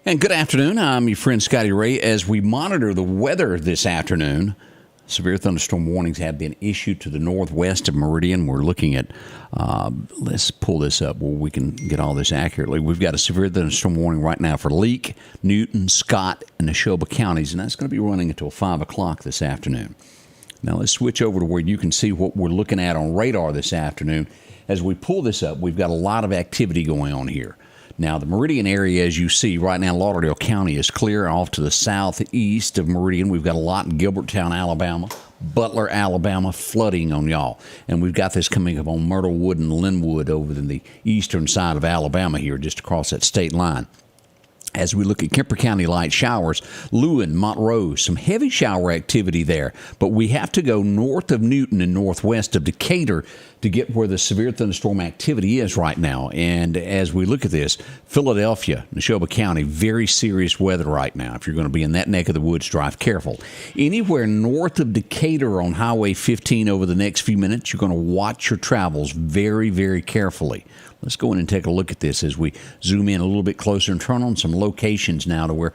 And good afternoon. I'm your friend Scotty Ray. As we monitor the weather this afternoon, severe thunderstorm warnings have been issued to the northwest of Meridian. We're looking at, let's pull this up where we can get all this accurately. We've got a severe thunderstorm warning right now for Leake, Newton, Scott, and Neshoba counties, and that's going to be running until 5 o'clock this afternoon. Now let's switch over to where you can see what we're looking at on radar this afternoon. As we pull this up, we've got a lot of activity going on here. Now, the Meridian area, as you see, right now, Lauderdale County is clear. Off to the southeast of Meridian, we've got a lot in Gilbertown, Alabama, Butler, Alabama, flooding on y'all. And we've got this coming up on Myrtlewood and Linwood over in the eastern side of Alabama here, just across that state line. As we look at Kemper County, light showers, Lewin, Monroe, some heavy shower activity there. But we have to go north of Newton and northwest of Decatur to get where the severe thunderstorm activity is right now. And as we look at this, Philadelphia, Neshoba County, very serious weather right now. If you're going to be in that neck of the woods, drive careful. Anywhere north of Decatur on Highway 15 over the next few minutes, you're going to watch your travels very, very carefully. Let's go in and take a look at this as we zoom in a little bit closer and turn on some locations now to where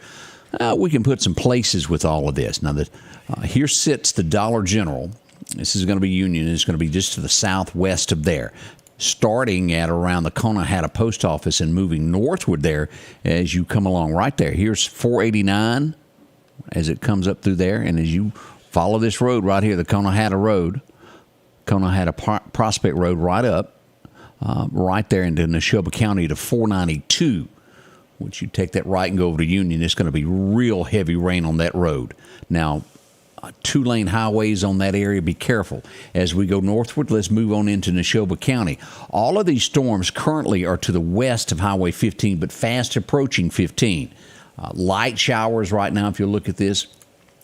we can put some places with all of this. Now, here sits the Dollar General. This is going to be Union. It's going to be just to the southwest of there, starting at around the Conahatta Post Office and moving northward there as you come along right there. Here's 489 as it comes up through there, and as you follow this road right here, the Conahatta Road, Conahatta Prospect Road right up, right there into Neshoba County to 492. Once you take that right and go over to Union, it's going to be real heavy rain on that road. Now, two-lane highways on that area, be careful. As we go northward, let's move on into Neshoba County. All of these storms currently are to the west of Highway 15, but fast approaching 15. Light showers right now, if you look at this,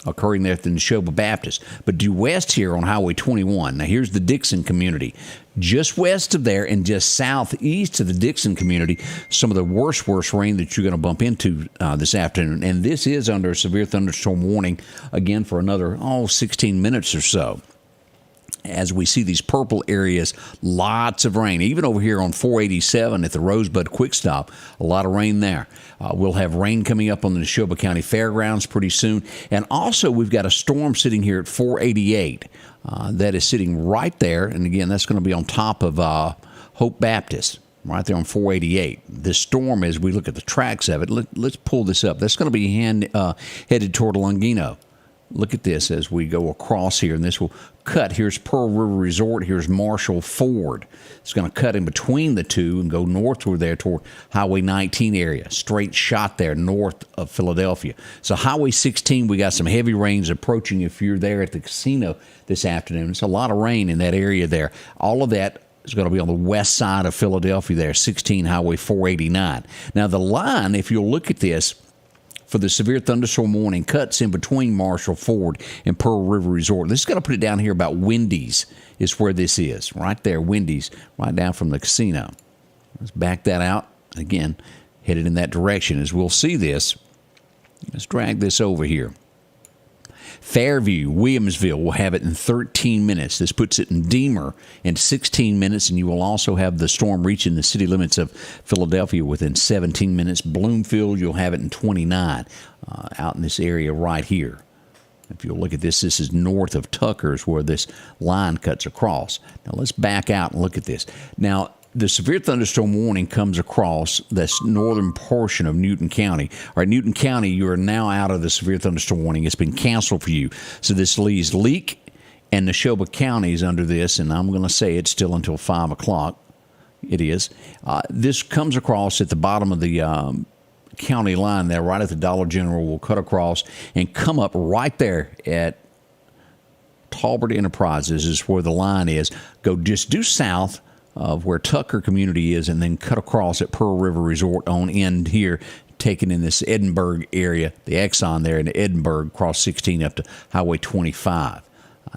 occurring there at the Neshoba Baptist. But due west here on Highway 21. Now, here's the Dixon community. Just west of there and just southeast of the Dixon community, some of the worst rain that you're going to bump into this afternoon. And this is under a severe thunderstorm warning, again, for another, 16 minutes or so. As we see these purple areas, lots of rain. Even over here on 487 at the Rosebud Quick Stop, a lot of rain there. We'll have rain coming up on the Neshoba County Fairgrounds pretty soon. And also, we've got a storm sitting here at 488 that is sitting right there. And again, that's going to be on top of Hope Baptist, right there on 488. This storm, as we look at the tracks of it, let's pull this up. That's going to be headed toward Longino. Look at this as we go across here, and this will cut. Here's Pearl River Resort. Here's Marshall Ford. It's going to cut in between the two and go northward there toward Highway 19 area. Straight shot there north of Philadelphia. So Highway 16, we got some heavy rains approaching if you're there at the casino this afternoon. It's a lot of rain in that area there. All of that is going to be on the west side of Philadelphia there, 16 Highway 489. Now, the line, if you'll look at this, for the severe thunderstorm warning, cuts in between Marshall Ford and Pearl River Resort. This is going to put it down here about Wendy's is where this is. Right there, Wendy's, right down from the casino. Let's back that out. Again, headed in that direction. As we'll see this, let's drag this over here. Fairview, Williamsville will have it in 13 minutes. This puts it in Deemer in 16 minutes, and you will also have the storm reaching the city limits of Philadelphia within 17 minutes. Bloomfield, you'll have it in 29 out in this area right here. If you'll look at this, this is north of Tucker's where this line cuts across. Now, let's back out and look at this. Now, the severe thunderstorm warning comes across this northern portion of Newton County. All right, Newton County, you are now out of the severe thunderstorm warning. It's been canceled for you. So this leaves Leake and Neshoba counties under this, and I'm going to say it's still until 5 o'clock. It is. This comes across at the bottom of the county line there, right at the Dollar General. Will cut across and come up right there at Talbert Enterprises is where the line is. Go just due south of where Tucker community is, and then cut across at Pearl River Resort on end here, taken in this Edinburgh area, the Exxon there in Edinburgh, cross 16 up to Highway 25.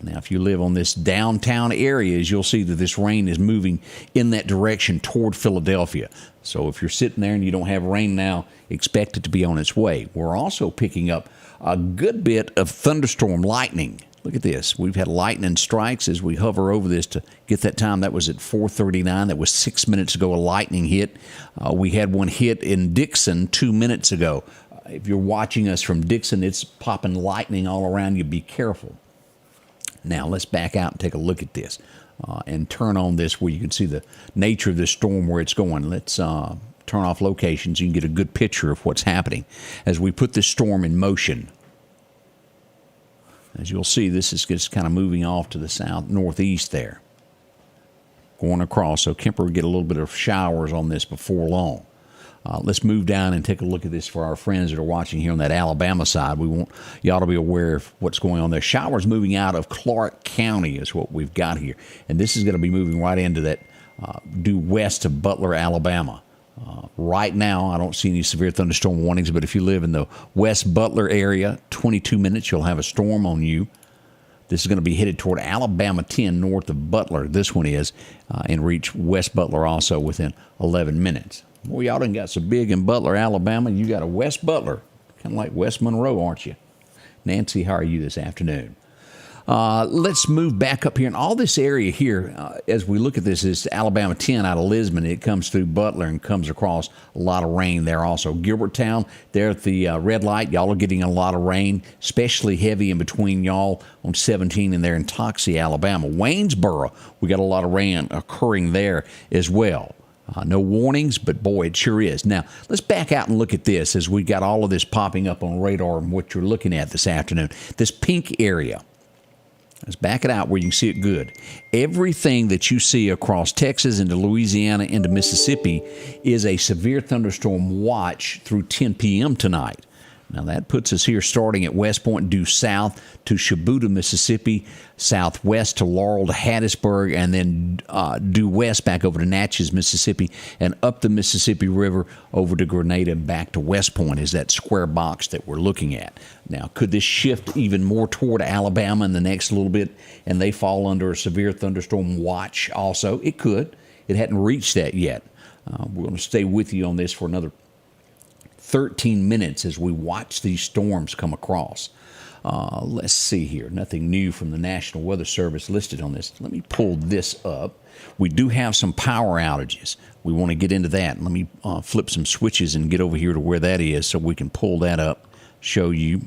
Now, if you live on this downtown areas, you'll see that this rain is moving in that direction toward Philadelphia. So if you're sitting there and you don't have rain now, expect it to be on its way. We're also picking up a good bit of thunderstorm lightning Look at this. We've had lightning strikes as we hover over this to get that time. That was at 4:39. That was 6 minutes ago, a lightning hit. We had one hit in Dixon 2 minutes ago. If you're watching us from Dixon, it's popping lightning all around you. Be careful. Now, let's back out and take a look at this and turn on this where you can see the nature of this storm, where it's going. Let's turn off locations. You can get a good picture of what's happening as we put this storm in motion. As you'll see, this is just kind of moving off to the south northeast there, going across. So Kemper will get a little bit of showers on this before long. Let's move down and take a look at this for our friends that are watching here on that Alabama side. You ought to be aware of what's going on there. Showers moving out of Clark County is what we've got here. And this is going to be moving right into that due west of Butler, Alabama. Right now, I don't see any severe thunderstorm warnings, but if you live in the West Butler area, 22 minutes, you'll have a storm on you. This is going to be headed toward Alabama 10 north of Butler. This one is, and reach West Butler also within 11 minutes. Well, y'all done got so big in Butler, Alabama, you got a West Butler, kind of like West Monroe, aren't you? Nancy, how are you this afternoon? Let's move back up here. And all this area here, as we look at this, is Alabama 10 out of Lisbon. It comes through Butler and comes across a lot of rain there also. Gilberttown, there at the red light, y'all are getting a lot of rain, especially heavy in between y'all on 17 and there in Toxie, Alabama. Waynesboro, we got a lot of rain occurring there as well. No warnings, but boy, it sure is. Now, let's back out and look at this as we got all of this popping up on radar and what you're looking at this afternoon. This pink area. Let's back it out where you can see it good. Everything that you see across Texas into Louisiana into Mississippi is a severe thunderstorm watch through 10 p.m. tonight. Now, that puts us here starting at West Point, due south to Shibuda, Mississippi, southwest to Laurel to Hattiesburg, and then due west back over to Natchez, Mississippi, and up the Mississippi River over to Grenada and back to West Point is that square box that we're looking at. Now, could this shift even more toward Alabama in the next little bit, and they fall under a severe thunderstorm watch also? It could. It hadn't reached that yet. We're going to stay with you on this for another 13 minutes as we watch these storms come across. Let's see here. Nothing new from the National Weather Service listed on this. Let me pull this up. We do have some power outages. We want to get into that. Let me flip some switches and get over here to where that is so we can pull that up, show you.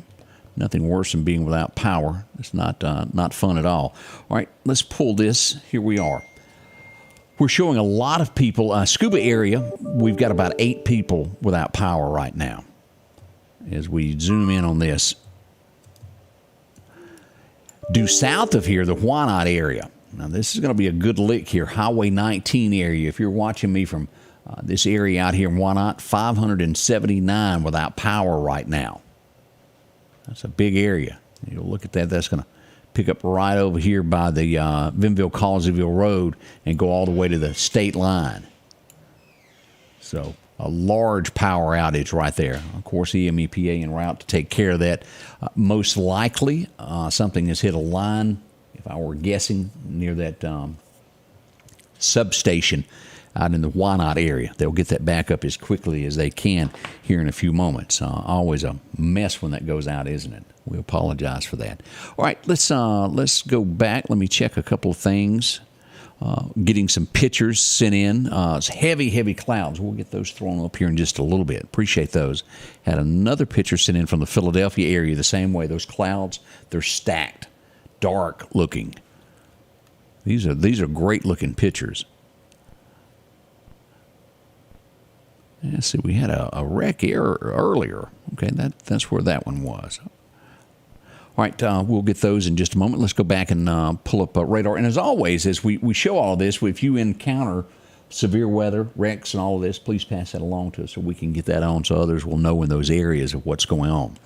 Nothing worse than being without power. It's not fun at all. All right, let's pull this. Here we are. We're showing a lot of people. Scuba area, we've got about 8 people without power right now. As we zoom in on this. Due south of here, the Wyandotte area. Now, this is going to be a good lick here. Highway 19 area. If you're watching me from this area out here in Wyandotte, 579 without power right now. That's a big area. You'll look at that. That's going to pick up right over here by the Vinville-Collinsville Road and go all the way to the state line. So a large power outage right there. Of course, EMEPA en route to take care of that. Most likely, something has hit a line, if I were guessing, near that substation out in the Wyandotte area. They'll get that back up as quickly as they can here in a few moments. Always a mess when that goes out, isn't it? We apologize for that. All right, let's go back. Let me check a couple of things. Getting some pictures sent in. It's heavy clouds. We'll get those thrown up here in just a little bit. Appreciate those. Had another picture sent in from the Philadelphia area the same way. Those clouds, they're stacked, dark looking. These are great looking pictures. Let's see, we had a wreck here earlier. Okay, that's where that one was. All right, we'll get those in just a moment. Let's go back and pull up radar. And as always, as we show all this, if you encounter severe weather, wrecks, and all of this, please pass that along to us so we can get that on so others will know in those areas of what's going on.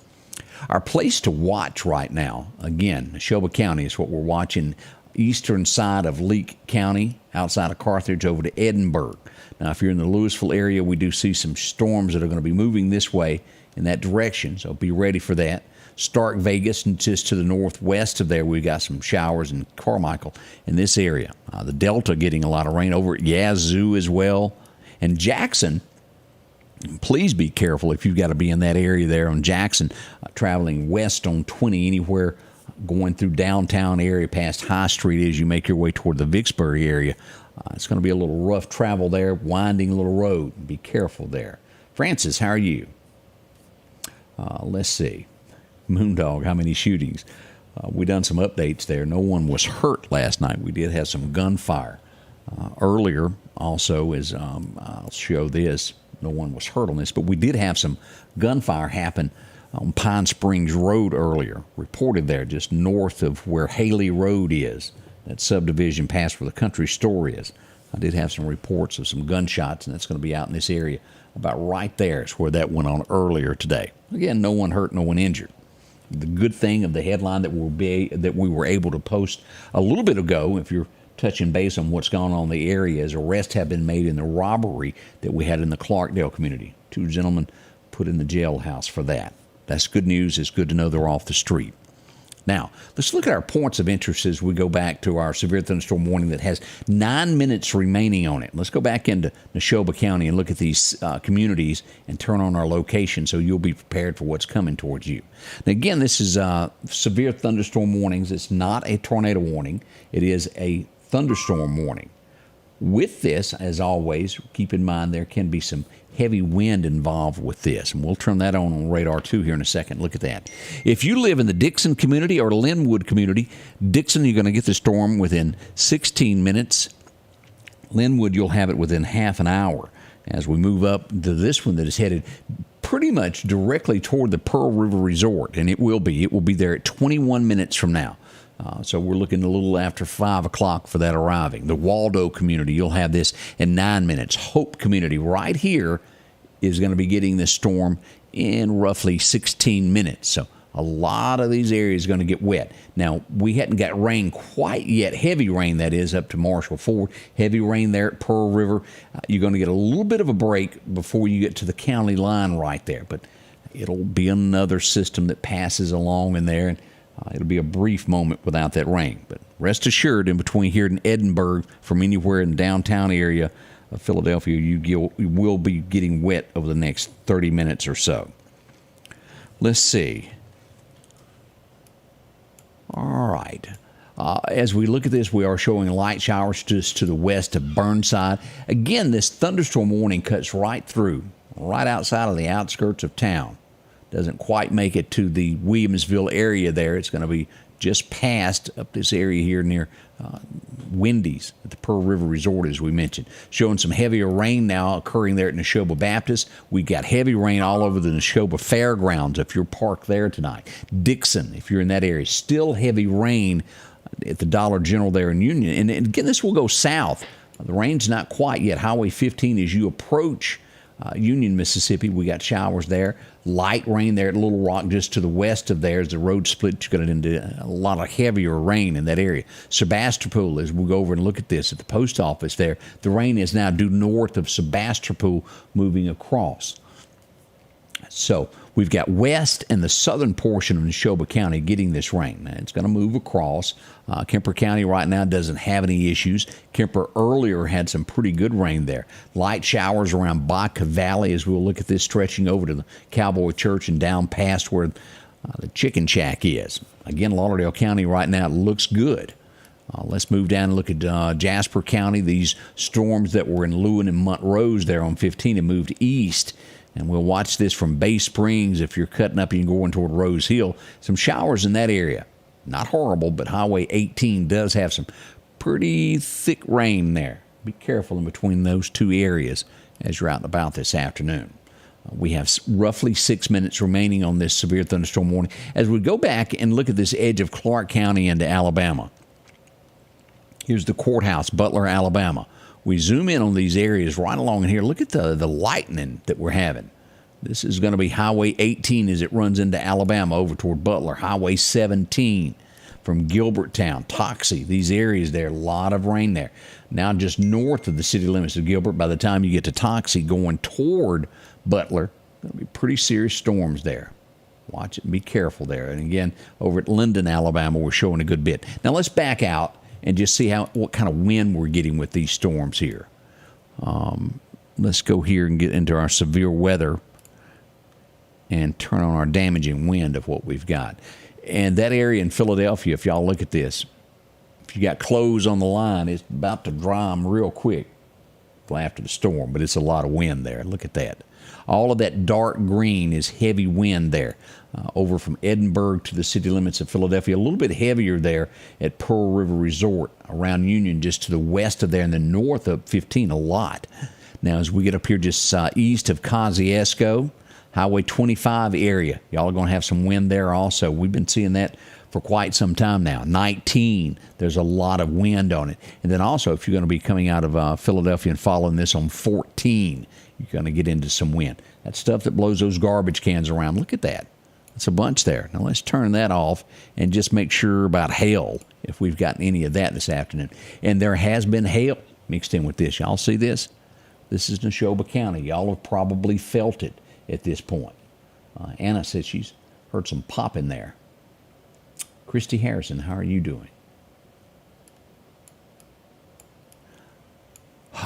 Our place to watch right now, again, Neshoba County is what we're watching, eastern side of Leake County, outside of Carthage over to Edinburgh. Now, if you're in the Louisville area, we do see some storms that are going to be moving this way in that direction, so be ready for that. Stark, Vegas, and just to the northwest of there, we've got some showers in Carmichael in this area. The Delta getting a lot of rain over at Yazoo as well. And Jackson, please be careful if you've got to be in that area there on Jackson, traveling west on 20, anywhere going through downtown area past High Street as you make your way toward the Vicksburg area. It's going to be a little rough travel there, winding little road. Be careful there. Francis, how are you? Let's see. Moondog, how many shootings? We done some updates there. No one was hurt last night. We did have some gunfire. Earlier, also, as I'll show this, no one was hurt on this, but we did have some gunfire happen on Pine Springs Road earlier, reported there just north of where Haley Road is, that subdivision past where the country store is. I did have some reports of some gunshots, and that's going to be out in this area. About right there is where that went on earlier today. Again, no one hurt, no one injured. The good thing of the headline that we were able to post a little bit ago, if you're touching base on what's gone on in the area, is arrests have been made in the robbery that we had in the Clarkdale community. 2 gentlemen put in the jailhouse for that. That's good news. It's good to know they're off the street. Now, let's look at our points of interest as we go back to our severe thunderstorm warning that has 9 minutes remaining on it. Let's go back into Neshoba County and look at these communities and turn on our location so you'll be prepared for what's coming towards you. Now, again, this is severe thunderstorm warnings. It's not a tornado warning. It is a thunderstorm warning. With this, as always, keep in mind there can be some heavy wind involved with this, and we'll turn that on radar 2 here in a second. Look at that. If you live in the Dixon community or Linwood community, Dixon, you're going to get the storm within 16 minutes. Linwood, you'll have it within half an hour. As we move up to this one that is headed pretty much directly toward the Pearl River Resort, and it will be there at 21 minutes from now. So we're looking a little after 5 o'clock for that arriving. The Waldo community, you'll have this in 9 minutes. Hope community right here is going to be getting this storm in roughly 16 minutes. So a lot of these areas are going to get wet. Now, we hadn't got rain quite yet. Heavy rain, that is, up to Marshall Ford. Heavy rain there at Pearl River. You're going to get a little bit of a break before you get to the county line right there. But it'll be another system that passes along in there, and it'll be a brief moment without that rain. But rest assured, in between here in Edinburgh, from anywhere in the downtown area of Philadelphia, you will be getting wet over the next 30 minutes or so. Let's see. All right. As we look at this, we are showing light showers just to the west of Burnside. Again, this thunderstorm warning cuts right through, right outside of the outskirts of town. Doesn't quite make it to the Williamsville area there. It's going to be just past up this area here near Wendy's at the Pearl River Resort, as we mentioned. Showing some heavier rain now occurring there at Neshoba Baptist. We got heavy rain all over the Neshoba Fairgrounds if you're parked there tonight. Dixon, if you're in that area. Still heavy rain at the Dollar General there in Union. And again, this will go south. The rain's not quite yet. Highway 15 as you approach Union, Mississippi, we got showers there. Light rain there at Little Rock just to the west of there as the road split. You're going to into a lot of heavier rain in that area. Sebastopol, as we go over and look at this at the post office there, the rain is now due north of Sebastopol moving across. So we've got west and the southern portion of Neshoba County getting this rain. Now, it's going to move across. Kemper County right now doesn't have any issues. Kemper earlier had some pretty good rain there. Light showers around Baca Valley as we'll look at this stretching over to the Cowboy Church and down past where the Chicken Shack is. Again, Lauderdale County right now looks good. Let's move down and look at Jasper County. These storms that were in Lewin and Montrose there on 15 have moved east. And we'll watch this from Bay Springs. If you're cutting up and going toward Rose Hill, some showers in that area. Not horrible, but Highway 18 does have some pretty thick rain there. Be careful in between those two areas as you're out and about this afternoon. We have roughly 6 minutes remaining on this severe thunderstorm warning. As we go back and look at this edge of Clark County into Alabama. Here's the courthouse, Butler, Alabama. We zoom in on these areas right along in here. Look at the lightning that we're having. This is going to be Highway 18 as it runs into Alabama over toward Butler. Highway 17 from Gilberttown, Toxie. These areas there, a lot of rain there. Now just north of the city limits of Gilbert, by the time you get to Toxie going toward Butler, there'll be pretty serious storms there. Watch it and be careful there. And again, over at Linden, Alabama, we're showing a good bit. Now let's back out and just see what kind of wind we're getting with these storms here. Let's go here and get into our severe weather and turn on our damaging wind of what we've got. And that area in Philadelphia, if y'all look at this, if you got clothes on the line, it's about to dry them real quick after the storm, but it's a lot of wind there. Look at that. All of that dark green is heavy wind there. Over from Edinburgh to the city limits of Philadelphia. A little bit heavier there at Pearl River Resort around Union, just to the west of there, and then north of 15 a lot. Now, as we get up here just east of Kosciuszko, Highway 25 area, y'all are going to have some wind there also. We've been seeing that for quite some time now. 19, there's a lot of wind on it. And then also, if you're going to be coming out of Philadelphia and following this on 14, you're going to get into some wind. That stuff that blows those garbage cans around, look at that. It's a bunch there. Now let's turn that off and just make sure about hail, if we've gotten any of that this afternoon. And there has been hail mixed in with this. Y'all see this? This is Neshoba County. Y'all have probably felt it at this point. Anna said she's heard some popping there. Christy Harrison, how are you doing?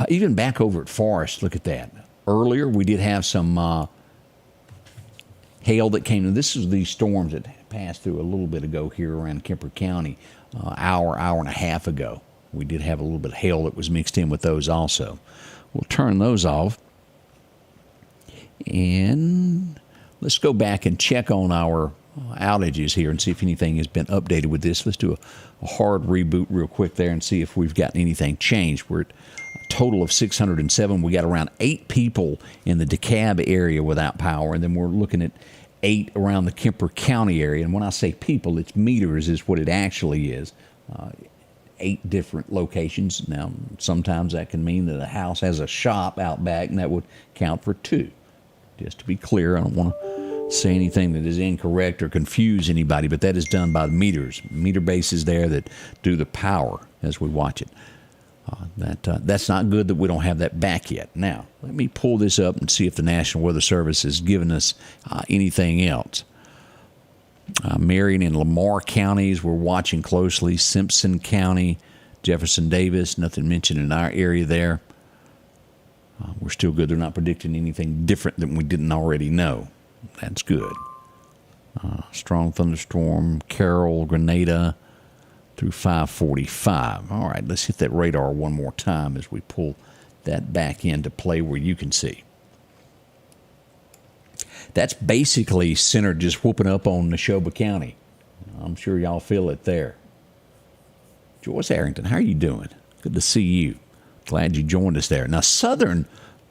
Even back over at Forest, look at that. Earlier, we did have some hail that came. This is these storms that passed through a little bit ago here around Kemper County, hour and a half ago. We did have a little bit of hail that was mixed in with those also. We'll turn those off. And let's go back and check on our outages here and see if anything has been updated with this. Let's do a hard reboot real quick there and see if we've gotten anything changed. We're at a total of 607. We got around 8 people in the DeKalb area without power, and then we're looking at 8 around the Kemper County area. And when I say people, it's meters is what it actually is. 8 different locations. Now, sometimes that can mean that a house has a shop out back, and that would count for 2. Just to be clear, I don't want to say anything that is incorrect or confuse anybody, but that is done by the meters. Meter bases there that do the power as we watch it. That's not good that we don't have that back yet. Now, let me pull this up and see if the National Weather Service has given us anything else. Marion and Lamar counties, we're watching closely. Simpson County, Jefferson Davis, nothing mentioned in our area there. We're still good. They're not predicting anything different than we didn't already know. That's good. Strong thunderstorm, Carroll, Grenada through 5:45. All right, let's hit that radar one more time as we pull that back into play where you can see. That's basically centered just whooping up on Neshoba County. I'm sure y'all feel it there. Joyce Arrington, how are you doing? Good to see you. Glad you joined us there. Now, southern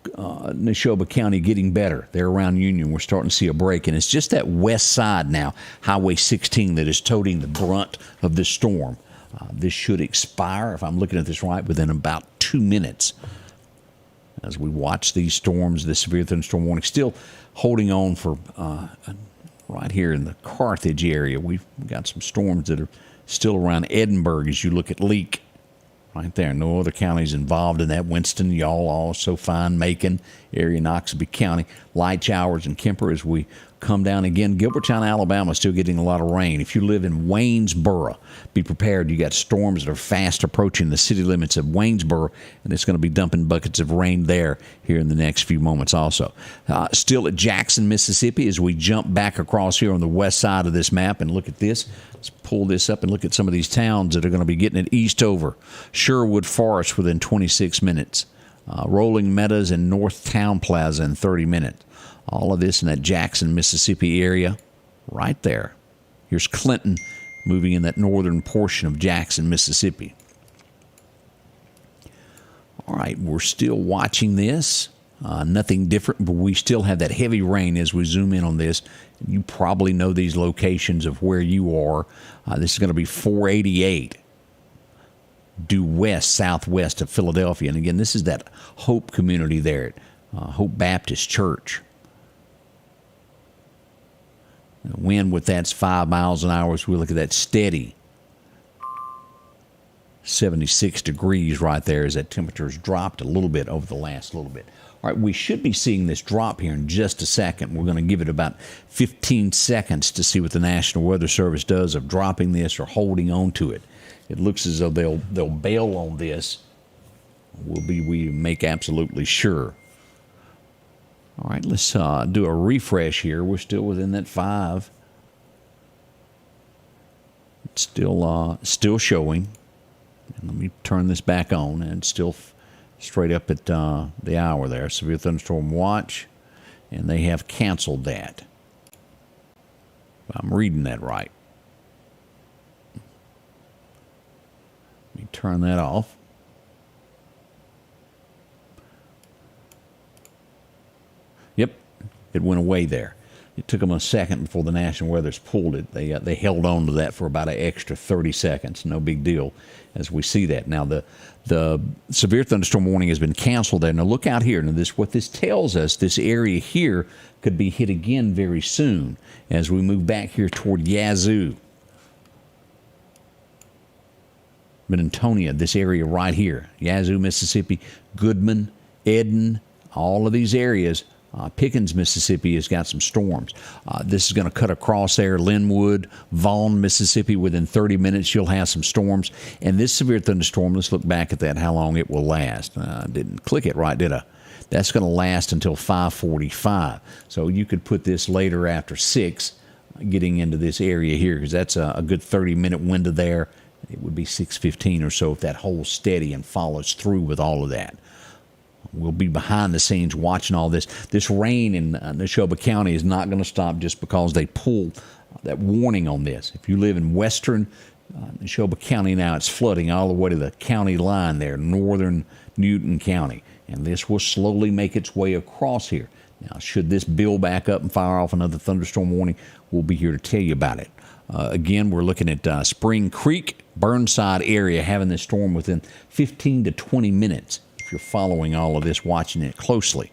Neshoba County getting better. They're around Union. We're starting to see a break, and it's just that west side now, Highway 16, that is toting the brunt of this storm. This should expire, if I'm looking at this right, within about 2 minutes. As we watch these storms, the severe thunderstorm warning still holding on for right here in the Carthage area. We've got some storms that are still around Edinburgh as you look at Leake. Right there. No other counties involved in that. Winston, y'all also fine. Macon area, Noxubee County. Light showers in Kemper as we come down again. Gilbertown, Alabama, still getting a lot of rain. If you live in Waynesboro, be prepared. You got storms that are fast approaching the city limits of Waynesboro, and it's going to be dumping buckets of rain there here in the next few moments also. Still at Jackson, Mississippi, as we jump back across here on the west side of this map and look at this. Let's pull this up and look at some of these towns that are going to be getting it east over. Sherwood Forest within 26 minutes. Rolling Meadows and North Town Plaza in 30 minutes. All of this in that Jackson, Mississippi area right there. Here's Clinton moving in that northern portion of Jackson, Mississippi. All right, we're still watching this. Nothing different, but we still have that heavy rain as we zoom in on this. You probably know these locations of where you are. This is going to be 488 due west, southwest of Philadelphia. And again, this is that Hope community there at Hope Baptist Church. The wind with that's 5 miles an hour as we look at that steady 76 degrees right there as that temperature's dropped a little bit over the last little bit. All right, we should be seeing this drop here in just a second. We're going to give it about 15 seconds to see what the National Weather Service does of dropping this or holding on to it. It looks as though they'll bail on this. We make absolutely sure. All right, let's do a refresh here. We're still within that 5. It's still showing. And let me turn this back on, and it's still straight up at the hour there. Severe thunderstorm watch, and they have canceled that. I'm reading that right. Let me turn that off. Yep, it went away there. It took them a second before the National Weather's pulled it. They held on to that for about an extra 30 seconds. No big deal as we see that. Now, the severe thunderstorm warning has been canceled there. Now, look out here. Now, what this tells us, this area here could be hit again very soon as we move back here toward Yazoo. Minnetonka, this area right here. Yazoo, Mississippi, Goodman, Eden, all of these areas. Pickens, Mississippi has got some storms. This is going to cut across there. Linwood, Vaughn, Mississippi, within 30 minutes you'll have some storms. And this severe thunderstorm, let's look back at that, how long it will last. Didn't click it right, did I? That's going to last until 5:45. So you could put this later after 6, getting into this area here, because that's a good 30-minute window there. It would be 6:15 or so if that holds steady and follows through with all of that. We'll be behind the scenes watching all this. This rain in Neshoba County is not going to stop just because they pulled that warning on this. If you live in western Neshoba County now, it's flooding all the way to the county line there, Northern Newton County. And this will slowly make its way across here. Now, should this build back up and fire off another thunderstorm warning, we'll be here to tell you about it. Again, we're looking at Spring Creek, Burnside area, having this storm within 15 to 20 minutes. If you're following all of this, watching it closely.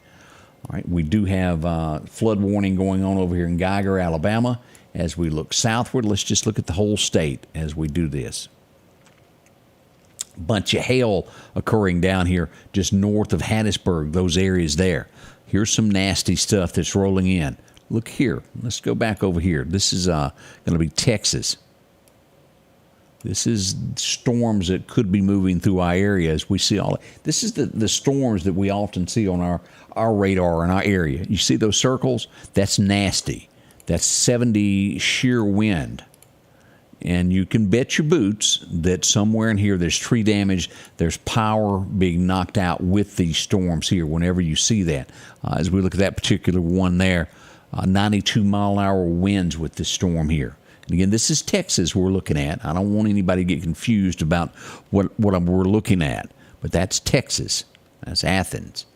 All right, we do have flood warning going on over here in Geiger, Alabama. As we look southward, let's just look at the whole state as we do this. Bunch of hail occurring down here just north of Hattiesburg, those areas there. Here's some nasty stuff that's rolling in. Look here. Let's go back over here. This is going to be Texas. This is storms that could be moving through our area as we see all. This is the storms that we often see on our radar in our area. You see those circles? That's nasty. That's 70 shear wind. And you can bet your boots that somewhere in here there's tree damage, there's power being knocked out with these storms here whenever you see that. As we look at that particular one there, 92-mile-an-hour winds with this storm here. And again, this is Texas we're looking at. I don't want anybody to get confused about what we're looking at. But that's Texas. That's Athens.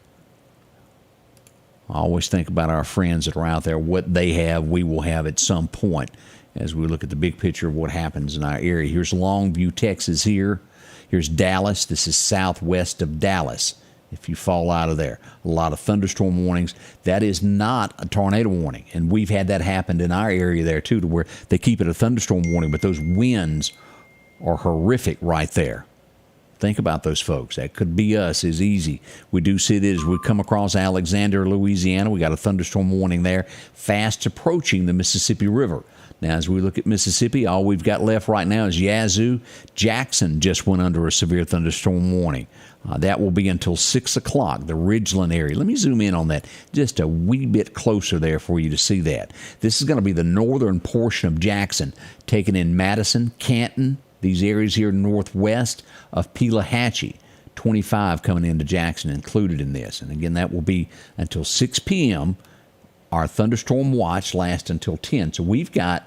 I always think about our friends that are out there. What they have, we will have at some point as we look at the big picture of what happens in our area. Here's Longview, Texas here. Here's Dallas. This is southwest of Dallas. If you fall out of there, a lot of thunderstorm warnings. That is not a tornado warning. And we've had that happen in our area there, too, to where they keep it a thunderstorm warning, but those winds are horrific right there. Think about those folks. That could be us. Is easy. We do see it as we come across Alexander, Louisiana. We got a thunderstorm warning there, fast approaching the Mississippi River. Now, as we look at Mississippi, all we've got left right now is Yazoo. Jackson just went under a severe thunderstorm warning. That will be until 6 o'clock, the Ridgeland area. Let me zoom in on that just a wee bit closer there for you to see that. This is going to be the northern portion of Jackson, taking in Madison, Canton, these areas here northwest of Pelahatchie. 25 coming into Jackson included in this. And again, that will be until 6 p.m. Our thunderstorm watch lasts until 10. So we've got,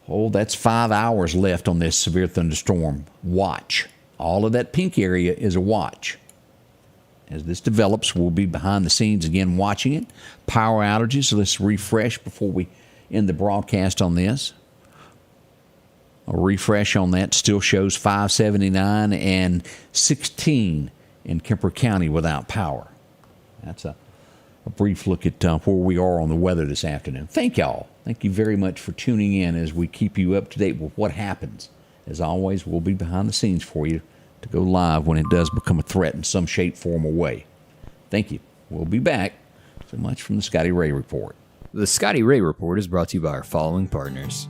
that's 5 hours left on this severe thunderstorm watch. All of that pink area is a watch. As this develops, we'll be behind the scenes again watching it. Power outages, so let's refresh before we end the broadcast on this. A refresh on that still shows 579 and 16 in Kemper County without power. That's a brief look at where we are on the weather this afternoon. Thank y'all. Thank you very much for tuning in as we keep you up to date with what happens. As always, we'll be behind the scenes for you to go live when it does become a threat in some shape, form, or way. Thank you. We'll be back. So much from the Scotty Ray Report. The Scotty Ray Report is brought to you by our following partners: